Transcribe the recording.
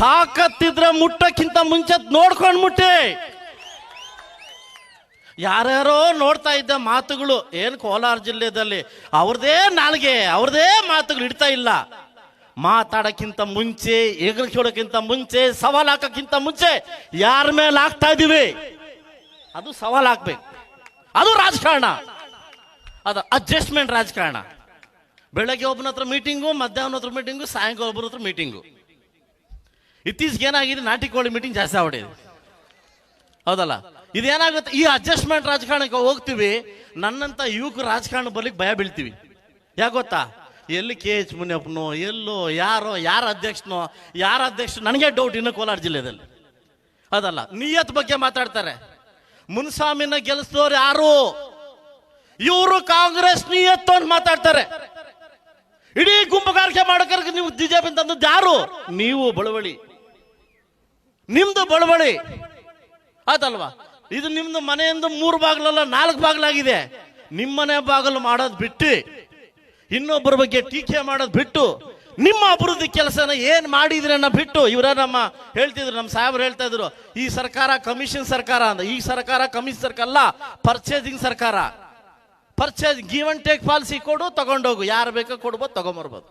ತಾಕತ್ತಿದ್ರೆ ಮುಟ್ಟಕ್ಕಿಂತ ಮುಂಚೆ ನೋಡ್ಕೊಂಡು ಮುಟ್ಟಿ. ಯಾರ್ಯಾರೋ ನೋಡ್ತಾ ಇದ್ದ ಮಾತುಗಳು ಏನು ಕೋಲಾರ ಜಿಲ್ಲೆಯಲ್ಲಿ ಅವ್ರದೇ ನಾಲ್ಗೆ ಅವ್ರದೇ ಮಾತುಗಳು ಇಡ್ತಾ ಇಲ್ಲ. ಮಾತಾಡಕ್ಕಿಂತ ಮುಂಚೆ, ಎಗರ್ಸೋಡಕ್ಕಿಂತ ಮುಂಚೆ, ಸವಾಲ್ ಹಾಕಕ್ಕಿಂತ ಮುಂಚೆ ಯಾರ ಮೇಲೆ ಹಾಕ್ತಾ ಇದೀವಿ ಅದು ಸವಾಲ್ ಹಾಕ್ಬೇಕು. ಅದು ರಾಜಕಾರಣ, ಅದು ಅಡ್ಜಸ್ಟ್ಮೆಂಟ್ ರಾಜಕಾರಣ. ಬೆಳಗ್ಗೆ ಒಬ್ಬನ ಹತ್ರ ಮೀಟಿಂಗು, ಮಧ್ಯಾಹ್ನ ಹತ್ರ ಮೀಟಿಂಗು, ಸಾಯಂಕಾಲ ಒಬ್ಬರ ಹತ್ರ ಮೀಟಿಂಗು. ಇತ್ತೀಚೆಗೆ ಏನಾಗಿದೆ, ನಾಟಿ ಕೋಳಿ ಮೀಟಿಂಗ್ ಜಾಸ್ತಿ ಆಗ್ಬಿಟ್ಟಿದೆ, ಹೌದಲ್ಲ? ಇದೇನಾಗುತ್ತೆ, ಈ ಅಡ್ಜಸ್ಟ್ಮೆಂಟ್ ರಾಜಕಾರಣಕ್ಕೆ ಹೋಗ್ತೀವಿ. ನನ್ನಂತ ಯುವಕ ರಾಜಕಾರಣ ಬರ್ಲಿಕ್ಕೆ ಭಯ ಬೀಳ್ತೀವಿ. ಯಾಕೆ ಗೊತ್ತಾ? ಎಲ್ಲಿ KH ಮುನಿಯಪ್ಪನೋ, ಎಲ್ಲೋ ಯಾರೋ, ಯಾರ ಅಧ್ಯಕ್ಷ ನನಗೆ ಡೌಟ್ ಇನ್ನು ಕೋಲಾರ ಜಿಲ್ಲೆಯಲ್ಲಿ. ಅದಲ್ಲ, ನಿಯತ್ ಬಗ್ಗೆ ಮಾತಾಡ್ತಾರೆ. ಮುನ್ಸ್ವಾಮಿನ ಗೆಲ್ಲಿಸಿದವ್ರು ಯಾರು? ಇವರು ಕಾಂಗ್ರೆಸ್ ನಿಯತ್ತು ಅಂತ ಮಾತಾಡ್ತಾರೆ. ಇಡೀ ಗುಂಪುಗಾರಿಕೆ ಮಾಡೋಕೆ ನೀವು ಬಿಜೆಪಿ ತಂದದ್ದು ಯಾರು? ನೀವು ಬಳವಳಿ, ನಿಮ್ದು ಬಳವಳಿ ಆಯ್ತಲ್ವಾ? ಇದು ನಿಮ್ದು ಮನೆಯಿಂದ 3 ಬಾಗಿಲಲ್ಲ 4 ಬಾಗಿಲಾಗಿದೆ. ನಿಮ್ಮನೆ ಬಾಗಿಲು ಮಾಡೋದು ಬಿಟ್ಟು, ಇನ್ನೊಬ್ಬರ ಬಗ್ಗೆ ಟೀಕೆ ಮಾಡೋದು ಬಿಟ್ಟು, ನಿಮ್ಮ ಅಭಿವೃದ್ಧಿ ಕೆಲಸನ ಏನ್ ಮಾಡಿದ್ರಿ ಅನ್ನೋ ಬಿಟ್ಟು, ಇವರ ನಮ್ಮ ಹೇಳ್ತಿದ್ರು, ನಮ್ಮ ಸಾಹೇಬರು ಹೇಳ್ತಾ ಇದ್ರು, ಈ ಸರ್ಕಾರ ಕಮಿಷನ್ ಸರ್ಕಾರ ಅಂತ. ಈ ಸರ್ಕಾರ ಕಮಿಷನ್ ಸರ್ಕಾರ ಅಲ್ಲ, ಪರ್ಚೇಸಿಂಗ್ ಸರ್ಕಾರ. Purchase give and take policy ಕೊಡು, ತಗೊಂಡೋಗು, ಯಾರು ಬೇಕೋ ಕೊಡ್ಬೋದು, ತಗೊಂಬರ್ಬೋದು.